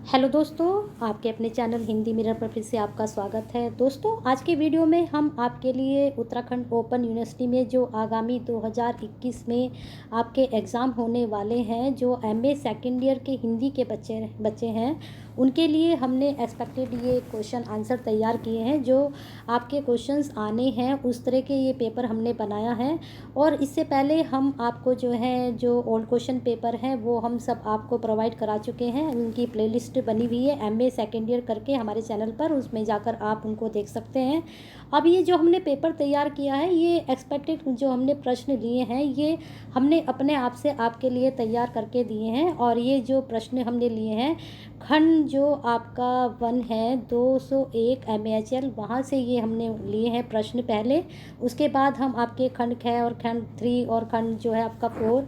Hello दोस्तों, आपके अपने चैनल हिंदी मिरर पर फिर से आपका स्वागत है। दोस्तों, आज के वीडियो में हम आपके लिए उत्तराखंड ओपन यूनिवर्सिटी में जो आगामी 2021 में आपके एग्ज़ाम होने वाले हैं, जो एमए सेकेंड ईयर के हिंदी के बच्चे हैं, उनके लिए हमने एक्सपेक्टेड ये क्वेश्चन आंसर तैयार किए हैं। जो आपके क्वेश्चंस आने हैं उस तरह के ये पेपर हमने बनाया है। और इससे पहले हम आपको जो ओल्ड क्वेश्चन पेपर हैं वो हम सब आपको प्रोवाइड करा चुके हैं। उनकी प्लेलिस्ट बनी हुई है एमए सेकेंड ईयर करके हमारे चैनल पर, उसमें जाकर आप उनको देख सकते हैं। अब ये जो हमने पेपर तैयार किया है, ये एक्सपेक्टेड जो हमने प्रश्न लिए हैं ये हमने अपने आप से आपके लिए तैयार करके दिए हैं। और ये जो प्रश्न हमने लिए हैं, खंड जो आपका 1 है 201 MAHL, वहाँ से ये हमने लिए हैं प्रश्न पहले। उसके बाद हम आपके खंड 6 और खंड 3 और खंड जो है आपका 4,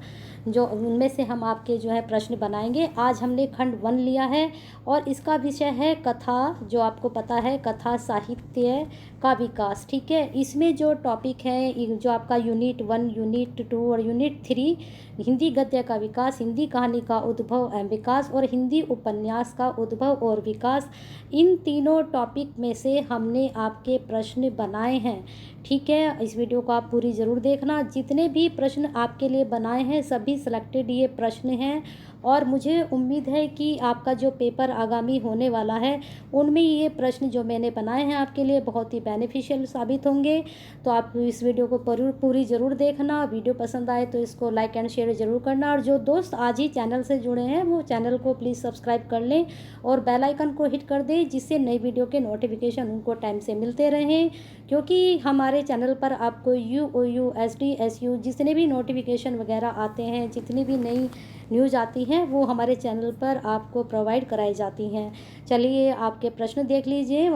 जो उनमें से हम आपके जो है प्रश्न बनाएंगे। आज हमने खंड 1 लिया है और इसका विषय है कथा। जो आपको पता है, कथा साहित्य का विकास। ठीक है, इसमें जो टॉपिक है, जो आपका यूनिट 1, यूनिट 2 और यूनिट 3, हिंदी गद्य का विकास, हिंदी कहानी का उद्भव एवं विकास और हिंदी उपन्यास का उद्भव और विकास, इन तीनों टॉपिक में से हमने आपके प्रश्न बनाए हैं। ठीक है, इस वीडियो को आप पूरी ज़रूर देखना। जितने भी प्रश्न आपके लिए बनाए हैं सभी सिलेक्टेड ये प्रश्न हैं। और मुझे उम्मीद है कि आपका जो पेपर आगामी होने वाला है उनमें ये प्रश्न जो मैंने बनाए हैं आपके लिए बहुत ही बेनिफिशियल साबित होंगे। तो आप इस वीडियो को पूरी ज़रूर देखना। वीडियो पसंद आए तो इसको लाइक एंड शेयर ज़रूर करना। और जो दोस्त आज ही चैनल से जुड़े हैं वो चैनल को प्लीज़ सब्सक्राइब कर लें और बेल आइकन को हिट कर दें, जिससे नई वीडियो के नोटिफिकेशन उनको टाइम से मिलते रहें। क्योंकि हमारे चैनल पर आपको UOU SD SU जितने भी नोटिफिकेशन वगैरह आते हैं, जितनी भी नई न्यूज़ आती हैं, वो हमारे चैनल पर आपको प्रोवाइड कराई जाती हैं। चलिए आपके प्रश्न देख लीजिए।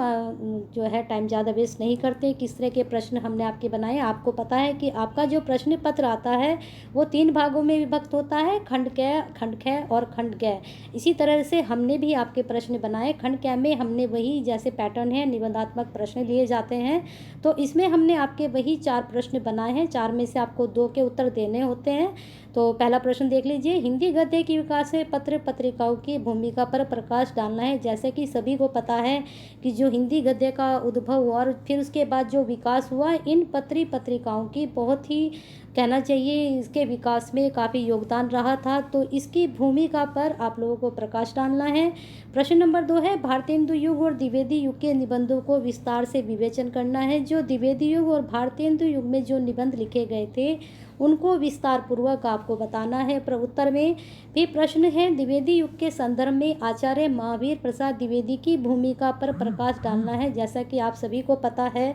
जो है टाइम ज़्यादा वेस्ट नहीं करते। किस तरह के प्रश्न हमने आपके बनाए। आपको पता है कि आपका जो प्रश्न पत्र आता है वो 3 भागों में विभक्त होता है, खंड क, खंड ख और खंड ग। इसी तरह से हमने भी आपके प्रश्न बनाए। खंड क में हमने वही जैसे पैटर्न है, निबंधात्मक प्रश्न लिए जाते हैं, तो इसमें हमने आपके वही 4 प्रश्न बनाए हैं। 4 में से आपको 2 के उत्तर देने होते हैं। तो पहला प्रश्न देख लीजिए। हिंदी गद्य की विकास में पत्र पत्रिकाओं की भूमिका पर प्रकाश डालना है। जैसे कि सभी को पता है कि जो हिंदी गद्य का उद्भव हुआ और फिर उसके बाद जो विकास हुआ, इन पत्रिकाओं की बहुत ही कहना चाहिए इसके विकास में काफ़ी योगदान रहा था। तो इसकी भूमिका पर आप लोगों को प्रकाश डालना है। प्रश्न नंबर 2 है, भारतेंदु युग और द्विवेदी युग के निबंधों को विस्तार से विवेचन करना है। जो द्विवेदी युग और भारतेंदु युग में जो निबंध लिखे गए थे उनको विस्तार पूर्वक आपको बताना है। उत्तर में भी प्रश्न है, द्विवेदी युग के संदर्भ में आचार्य महावीर प्रसाद द्विवेदी की भूमिका पर प्रकाश डालना है। जैसा कि आप सभी को पता है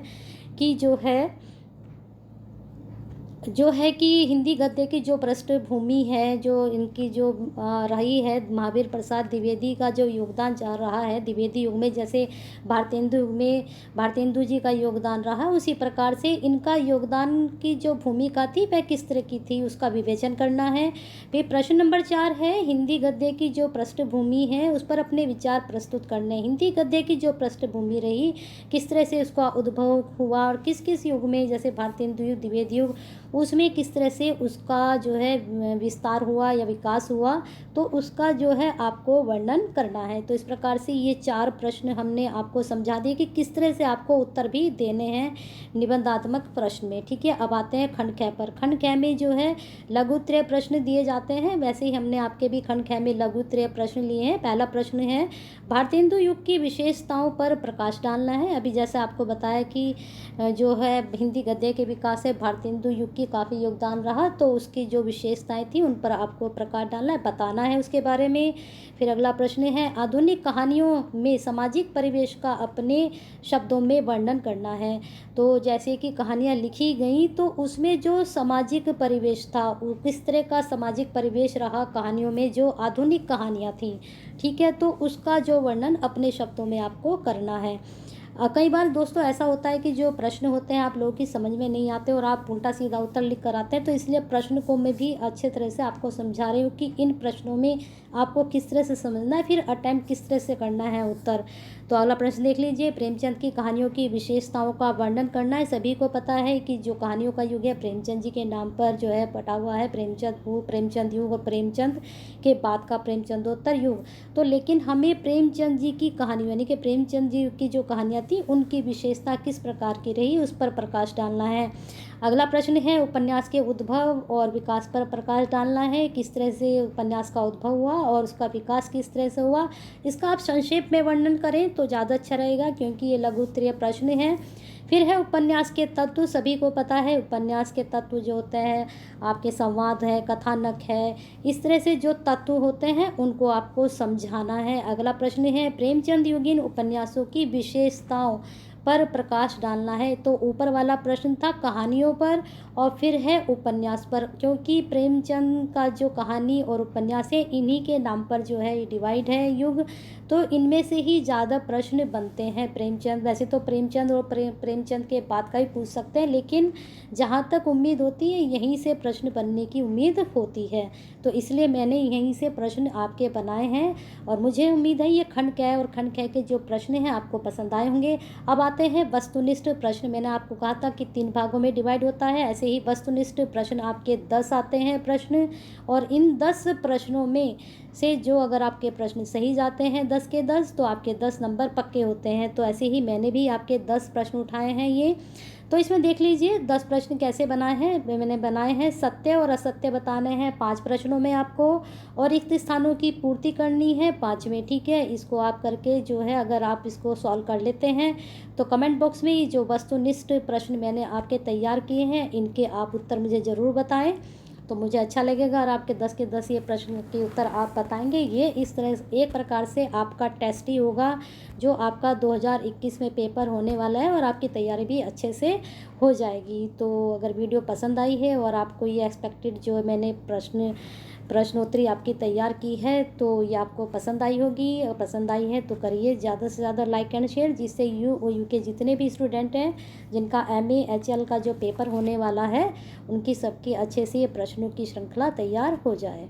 कि जो है कि हिंदी गद्य की जो पृष्ठभूमि है, जो इनकी जो रही है, महावीर प्रसाद द्विवेदी का जो योगदान जा रहा है द्विवेदी युग में, जैसे भारतेंदु युग में भारतेंदु जी का योगदान रहा, उसी प्रकार से इनका योगदान की जो भूमिका थी वह किस तरह की थी उसका विवेचन करना है। फिर प्रश्न नंबर 4 है, हिंदी गद्य की जो पृष्ठभूमि है उस पर अपने विचार प्रस्तुत करने। हिंदी गद्य की जो पृष्ठभूमि रही, किस तरह से उसका उद्भव हुआ और किस किस युग में, जैसे भारतेंदु युग, द्विवेदी युग, उसमें किस तरह से उसका जो है विस्तार हुआ या विकास हुआ, तो उसका जो है आपको वर्णन करना है। तो इस प्रकार से ये 4 प्रश्न हमने आपको समझा दिए कि किस तरह से आपको उत्तर भी देने हैं निबंधात्मक प्रश्न में। ठीक है, अब आते हैं खंड ख पर। खंड ख में जो है लघुत्तरीय प्रश्न दिए जाते हैं। वैसे ही हमने आपके भी खंड ख में लघुत्तरीय प्रश्न लिए हैं। पहला प्रश्न है, भारतेंदु युग की विशेषताओं पर प्रकाश डालना है। अभी जैसे आपको बताया कि जो है हिंदी गद्य के विकास है भारतेंदु युग की काफ़ी योगदान रहा, तो उसकी जो विशेषताएं थी उन पर आपको प्रकाश डालना है, बताना है उसके बारे में। फिर अगला प्रश्न है, आधुनिक कहानियों में सामाजिक परिवेश का अपने शब्दों में वर्णन करना है। तो जैसे कि कहानियाँ लिखी गई तो उसमें जो सामाजिक परिवेश था, वो किस तरह का सामाजिक परिवेश रहा कहानियों में, जो आधुनिक कहानियाँ थी। ठीक है, तो उसका जो वर्णन अपने शब्दों में आपको करना है। कई बार दोस्तों ऐसा होता है कि जो प्रश्न होते हैं आप लोगों की समझ में नहीं आते और आप उल्टा सीधा उत्तर लिख कर आते हैं, तो इसलिए प्रश्न को मैं भी अच्छे तरह से आपको समझा रही हूँ कि इन प्रश्नों में आपको किस तरह से समझना है, फिर अटेम्प्ट किस तरह से करना है उत्तर। तो अगला प्रश्न देख लीजिए, प्रेमचंद की कहानियों की विशेषताओं का वर्णन करना है। सभी को पता है कि जो कहानियों का युग है प्रेमचंद जी के नाम पर जो है बटा हुआ है, प्रेमचंद युग और प्रेमचंद के बाद का प्रेमचंदोत्तर युग। तो लेकिन हमें प्रेमचंद जी की कहानी यानी कि प्रेमचंद जी की जो कहानियाँ थी उनकी विशेषता किस प्रकार की रही उस पर प्रकाश डालना है। अगला प्रश्न है, उपन्यास के उद्भव और विकास पर प्रकाश डालना है। किस तरह से उपन्यास का उद्भव हुआ और उसका विकास किस तरह से हुआ, इसका आप संक्षेप में वर्णन करें तो ज़्यादा अच्छा रहेगा, क्योंकि ये लघु उत्तरीय प्रश्न है। फिर है उपन्यास के तत्व। सभी को पता है उपन्यास के तत्व जो होते हैं आपके संवाद है, कथानक है, इस तरह से जो तत्व होते हैं उनको आपको समझाना है। अगला प्रश्न है, प्रेमचंद युगीन उपन्यासों की विशेषताओं पर प्रकाश डालना है। तो ऊपर वाला प्रश्न था कहानियों पर और फिर है उपन्यास पर, क्योंकि प्रेमचंद का जो कहानी और उपन्यास है इन्हीं के नाम पर जो है ये डिवाइड है युग, तो इनमें से ही ज़्यादा प्रश्न बनते हैं। प्रेमचंद वैसे तो प्रेमचंद और प्रेमचंद के बाद का ही पूछ सकते हैं, लेकिन जहाँ तक उम्मीद होती है यहीं से प्रश्न बनने की उम्मीद होती है, तो इसलिए मैंने यहीं से प्रश्न आपके बनाए हैं। और मुझे उम्मीद है ये खंड क और खंड ख के जो प्रश्न हैं आपको पसंद आए होंगे। अब आते हैं वस्तुनिष्ठ प्रश्न। मैंने आपको कहा था कि 3 भागों में डिवाइड होता है, ऐसे ही वस्तुनिष्ठ प्रश्न आपके 10 आते हैं प्रश्न, और इन 10 प्रश्नों में से जो अगर आपके प्रश्न सही जाते हैं 10 के 10 तो आपके 10 नंबर पक्के होते हैं। तो ऐसे ही मैंने भी आपके 10 प्रश्न उठाए हैं ये। तो इसमें देख लीजिए 10 प्रश्न कैसे बनाए हैं। मैंने बनाए हैं सत्य और असत्य बताने हैं 5 प्रश्नों में आपको, और रिक्त स्थानों की पूर्ति करनी है 5 में। ठीक है, इसको आप करके जो है अगर आप इसको सॉल्व कर लेते हैं तो कमेंट बॉक्स में ये जो वस्तुनिष्ठ प्रश्न मैंने आपके तैयार किए हैं इनके आप उत्तर मुझे ज़रूर बताएं, तो मुझे अच्छा लगेगा। और आपके 10 के 10 ये प्रश्न के उत्तर आप बताएंगे, ये इस तरह एक प्रकार से आपका टेस्ट ही होगा जो आपका 2021 में पेपर होने वाला है, और आपकी तैयारी भी अच्छे से हो जाएगी। तो अगर वीडियो पसंद आई है और आपको ये एक्सपेक्टेड जो मैंने प्रश्नोत्तरी आपकी तैयार की है तो ये आपको पसंद आई होगी, और पसंद आई है तो करिए ज़्यादा से ज़्यादा लाइक एंड शेयर, जिससे यू के जितने भी स्टूडेंट हैं जिनका MA HL का जो पेपर होने वाला है उनकी सबकी अच्छे से ये प्रश्नों की श्रृंखला तैयार हो जाए।